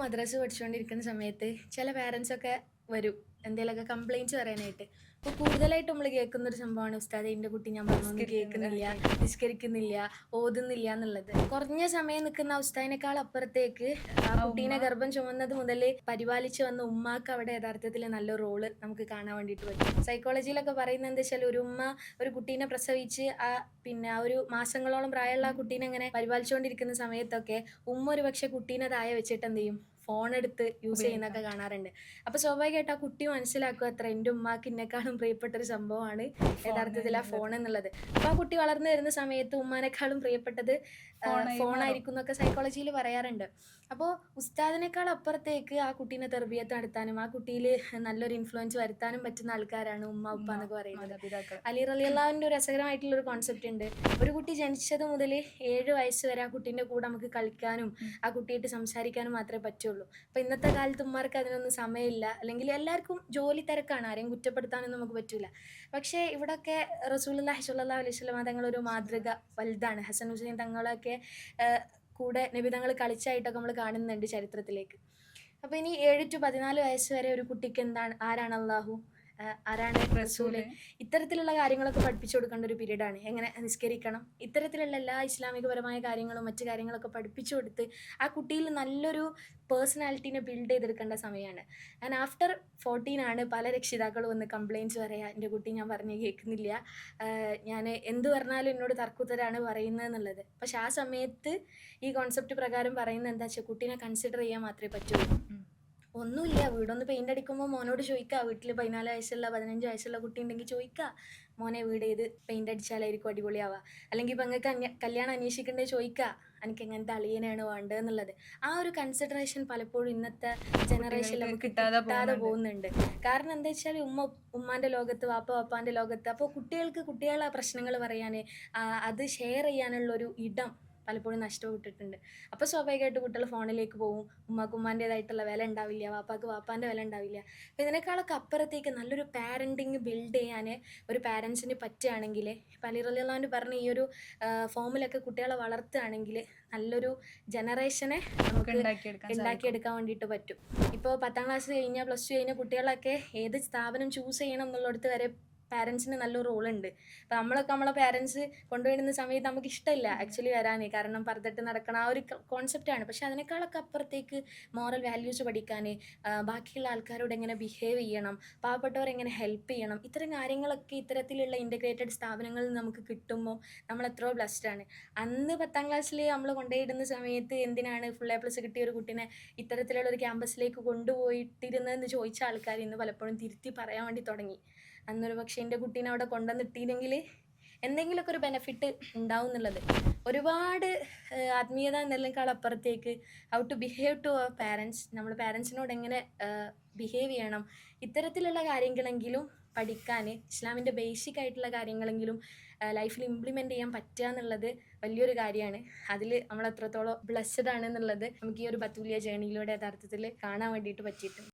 മദ്രസ പഠിച്ചുകൊണ്ടിരിക്കുന്ന സമയത്ത് ചില പാരൻസൊക്കെ വരും എന്തെങ്കിലുമൊക്കെ കംപ്ലൈൻറ്റ്സ് പറയാനായിട്ട്. അപ്പോൾ കൂടുതലായിട്ട് നമ്മൾ കേൾക്കുന്ന ഒരു സംഭവമാണ് ഉസ്താദെ എൻ്റെ കുട്ടി ഞാൻ പറഞ്ഞൊന്നും കേൾക്കുന്നില്ല, നിസ്കരിക്കുന്നില്ല, ഓതുന്നില്ല എന്നുള്ളത്. കുറഞ്ഞ സമയം നിൽക്കുന്ന ആ ഉസ്താദിനേക്കാൾ അപ്പുറത്തേക്ക് ആ കുട്ടീനെ ഗർഭം ചുമന്നത് മുതൽ പരിപാലിച്ച് വന്ന ഉമ്മാക്ക് അവിടെ യഥാർത്ഥത്തിൽ നല്ല റോള് നമുക്ക് കാണാൻ വേണ്ടിയിട്ട് പറ്റും. സൈക്കോളജിയിലൊക്കെ പറയുന്നത് എന്താ വെച്ചാൽ ഒരു ഉമ്മ ഒരു കുട്ടീനെ പ്രസവിച്ച് ആ ഒരു മാസങ്ങളോളം പ്രായമുള്ള ആ കുട്ടീനെ ഇങ്ങനെ പരിപാലിച്ചുകൊണ്ടിരിക്കുന്ന സമയത്തൊക്കെ ഉമ്മ ഒരു പക്ഷെ കുട്ടീനെ താഴെ വെച്ചിട്ട് എന്ത് ചെയ്യും, ഫോൺ എടുത്ത് യൂസ് ചെയ്യുന്നൊക്കെ കാണാറുണ്ട്. അപ്പൊ സ്വാഭാവികമായിട്ട് ആ കുട്ടി മനസ്സിലാക്കുക അത്ര എൻ്റെ ഉമ്മാക്ക് എന്നെക്കാളും പ്രിയപ്പെട്ട ഒരു സംഭവമാണ് യഥാർത്ഥത്തിൽ ആ ഫോൺ എന്നുള്ളത്. അപ്പൊ ആ കുട്ടി വളർന്നു വരുന്ന സമയത്ത് ഉമ്മാനേക്കാളും പ്രിയപ്പെട്ടത് ഫോണായിരിക്കും എന്നൊക്കെ സൈക്കോളജിയിൽ പറയാറുണ്ട്. അപ്പോൾ ഉസ്താദിനേക്കാൾ അപ്പുറത്തേക്ക് ആ കുട്ടീനെ തെർബിയത്ത് നടത്താനും ആ കുട്ടിയിൽ നല്ലൊരു ഇൻഫ്ലുവൻസ് വരുത്താനും പറ്റുന്ന ആൾക്കാരാണ് ഉമ്മ ഉപ്പ എന്നൊക്കെ പറയുന്നത്. അലി റളിയല്ലാഹുവിന്റെ ഒരു രസകരമായിട്ടുള്ള ഒരു കോൺസെപ്റ്റ് ഉണ്ട്. ഒരു കുട്ടി ജനിച്ചത് മുതൽ 7 വയസ്സ് വരെ ആ കുട്ടീൻ്റെ കൂടെ നമുക്ക് കളിക്കാനും ആ കുട്ടിയായിട്ട് സംസാരിക്കാനും മാത്രമേ പറ്റുള്ളൂ. അപ്പോൾ ഇന്നത്തെ കാലത്ത് ഉമ്മാർക്ക് അതിനൊന്നും സമയമില്ല, അല്ലെങ്കിൽ എല്ലാവർക്കും ജോലി തിരക്കാണ്, ആരെയും കുറ്റപ്പെടുത്താനൊന്നും നമുക്ക് പറ്റില്ല. പക്ഷേ ഇവിടെയൊക്കെ റസൂലുള്ളാഹി സ്വല്ലല്ലാഹു അലൈഹി വസല്ലം തങ്ങളൊരു മാതൃക വലുതാണ്. ഹസൻ ഹുസൈൻ തങ്ങളൊക്കെ കൂടെ നബി തങ്ങൾ കളിച്ചായിട്ടൊക്കെ നമ്മൾ കാണുന്നുണ്ട് ചരിത്രത്തിലേക്ക്. അപ്പോൾ ഇനി 7 to 14 വയസ്സ് വരെ ഒരു കുട്ടിക്ക് ആരാണ് അള്ളാഹു, ആരാണ് റസൂല്, ഇത്തരത്തിലുള്ള കാര്യങ്ങളൊക്കെ പഠിപ്പിച്ചു കൊടുക്കേണ്ട ഒരു പീരീഡാണ്. എങ്ങനെ നിസ്കരിക്കണം, ഇത്തരത്തിലുള്ള എല്ലാ ഇസ്ലാമികപരമായ കാര്യങ്ങളും മറ്റു കാര്യങ്ങളൊക്കെ പഠിപ്പിച്ചു കൊടുത്ത് ആ കുട്ടിയിൽ നല്ലൊരു പേഴ്സണാലിറ്റീനെ ബിൽഡ് ചെയ്തെടുക്കേണ്ട സമയമാണ്. ആൻഡ് ആഫ്റ്റർ 14 പല രക്ഷിതാക്കളും വന്ന് കംപ്ലയിൻറ്റ്സ് പറയാം, എൻ്റെ കുട്ടി ഞാൻ പറഞ്ഞ് കേൾക്കുന്നില്ല, ഞാൻ എന്ത് പറഞ്ഞാലും എന്നോട് തർക്കുത്തരാണ് പറയുന്നത് എന്നുള്ളത്. പക്ഷെ ആ സമയത്ത് ഈ കോൺസെപ്റ്റ് പ്രകാരം പറയുന്നത് എന്താ വെച്ചാൽ കുട്ടീനെ കൺസിഡർ ചെയ്യാൻ മാത്രമേ പറ്റുള്ളൂ. ഒന്നുമില്ല, വീടൊന്ന് പെയിന്റ് അടിക്കുമ്പോൾ മോനോട് ചോദിക്കുക, വീട്ടിൽ 14 വയസ്സുള്ള 15 വയസ്സുള്ള കുട്ടി ഉണ്ടെങ്കിൽ ചോദിക്കുക, മോനെ വീട് ഏത് പെയിന്റ് അടിച്ചാലായിരിക്കും അടിപൊളിയാവുക, അല്ലെങ്കിൽ ഇപ്പം നിങ്ങൾക്ക് കല്യാണം അന്വേഷിക്കേണ്ടത് ചോദിക്കുക, എനിക്ക് എങ്ങനത്തെ അളിയനാണ് വേണ്ടതെന്നുള്ളത്. ആ ഒരു കൺസിഡറേഷൻ പലപ്പോഴും ഇന്നത്തെ ജനറേഷനിൽ നമുക്ക് കിട്ടാതെ പോകുന്നുണ്ട്. കാരണം എന്താ വെച്ചാൽ ഉമ്മാൻ്റെ ലോകത്ത്, വാപ്പാൻ്റെ ലോകത്ത്. അപ്പോൾ കുട്ടികൾക്ക് കുട്ടികളെ പ്രശ്നങ്ങൾ പറയാൻ, അത് ഷെയർ ചെയ്യാനുള്ളൊരു ഇടം പലപ്പോഴും നഷ്ടപ്പെട്ടിട്ടുണ്ട്. അപ്പോൾ സ്വാഭാവികമായിട്ട് കുട്ടികൾ ഫോണിലേക്ക് പോകും, ഉമ്മാക്ക് ഉമ്മാൻ്റേതായിട്ടുള്ള വില ഉണ്ടാവില്ല, വാപ്പാക്ക് വാപ്പാൻ്റെ വില ഉണ്ടാവില്ല. അപ്പോൾ ഇതിനേക്കാളൊക്കെ അപ്പുറത്തേക്ക് നല്ലൊരു പാരൻറ്റിങ് ബിൽഡ് ചെയ്യാൻ ഒരു പാരൻസിന് പറ്റുകയാണെങ്കിൽ, അലി റളിയല്ലാഹു പറഞ്ഞ ഈ ഒരു ഫോമിലൊക്കെ കുട്ടികളെ വളർത്തുകയാണെങ്കിൽ നല്ലൊരു ജനറേഷനെ നമുക്ക് ഉണ്ടാക്കിയെടുക്കാൻ വേണ്ടിയിട്ട് പറ്റും. ഇപ്പോൾ 10ാം ക്ലാസ് കഴിഞ്ഞാൽ +2 കഴിഞ്ഞ കുട്ടികളൊക്കെ ഏത് സ്ഥാപനം ചൂസ് ചെയ്യണം എന്നുള്ളിടത്ത് വരെ പാരൻസിന് നല്ലൊരു റോളുണ്ട്. അപ്പോൾ നമ്മളെ പാരൻസ് കൊണ്ടുവരുന്ന സമയത്ത് നമുക്ക് ഇഷ്ടമില്ല ആക്ച്വലി വരാൻ, കാരണം പർദ്ദയിട്ട് നടക്കണം ആ ഒരു കോൺസെപ്റ്റാണ്. പക്ഷെ അതിനേക്കാളൊക്കെ അപ്പുറത്തേക്ക് മോറൽ വാല്യൂസ് പഠിക്കാൻ, ബാക്കിയുള്ള ആൾക്കാരോട് എങ്ങനെ ബിഹേവ് ചെയ്യണം, പാവപ്പെട്ടവരെ എങ്ങനെ ഹെൽപ്പ് ചെയ്യണം, ഇത്തരം കാര്യങ്ങളൊക്കെ ഇത്തരത്തിലുള്ള ഇൻ്റഗ്രേറ്റഡ് സ്ഥാപനങ്ങളിൽ നിന്ന് നമുക്ക് കിട്ടുമ്പോൾ നമ്മൾ എത്രയോ ബ്ലസ്ഡാണ്. അന്ന് 10ാം ക്ലാസ്സിൽ നമ്മൾ കൊണ്ടുപോയിടുന്ന സമയത്ത് എന്തിനാണ് ഫുൾ A+ കിട്ടിയ ഒരു കുട്ടീനെ ഇത്തരത്തിലുള്ള ഒരു ക്യാമ്പസിലേക്ക് കൊണ്ടുപോയിട്ടിരുന്നതെന്ന് ചോദിച്ച ആൾക്കാർ ഇന്ന് പലപ്പോഴും തിരുത്തി പറയാൻ വേണ്ടി തുടങ്ങി. അന്നൊരു പക്ഷേ എൻ്റെ കുട്ടീനെ അവിടെ കൊണ്ടുവന്നിട്ടില്ലെങ്കിൽ എന്തെങ്കിലുമൊക്കെ ഒരു ബെനിഫിറ്റ് ഉണ്ടാവും എന്നുള്ളത്. ഒരുപാട് ആത്മീയത എന്നതിനേക്കാൾ അപ്പുറത്തേക്ക് how to behave to our parents, നമ്മൾ പാരൻസിനോട് എങ്ങനെ ബിഹേവ് ചെയ്യണം, ഇത്തരത്തിലുള്ള കാര്യങ്ങളെങ്കിലും പഠിക്കാൻ, ഇസ്ലാമിൻ്റെ ബേസിക് ആയിട്ടുള്ള കാര്യങ്ങളെങ്കിലും ലൈഫിൽ ഇംപ്ലിമെൻറ്റ് ചെയ്യാൻ പറ്റുക എന്നുള്ളത് വലിയൊരു കാര്യമാണ്. അതിൽ നമ്മൾ എത്രത്തോളം ബ്ലെസ്ഡ് ആണ് എന്നുള്ളത് നമുക്ക് ഈ ഒരു ബത്തൂലിയ ജേണിയിലൂടെ യഥാർത്ഥത്തിൽ കാണാൻ വേണ്ടിയിട്ട് പറ്റിയിട്ടുണ്ട്.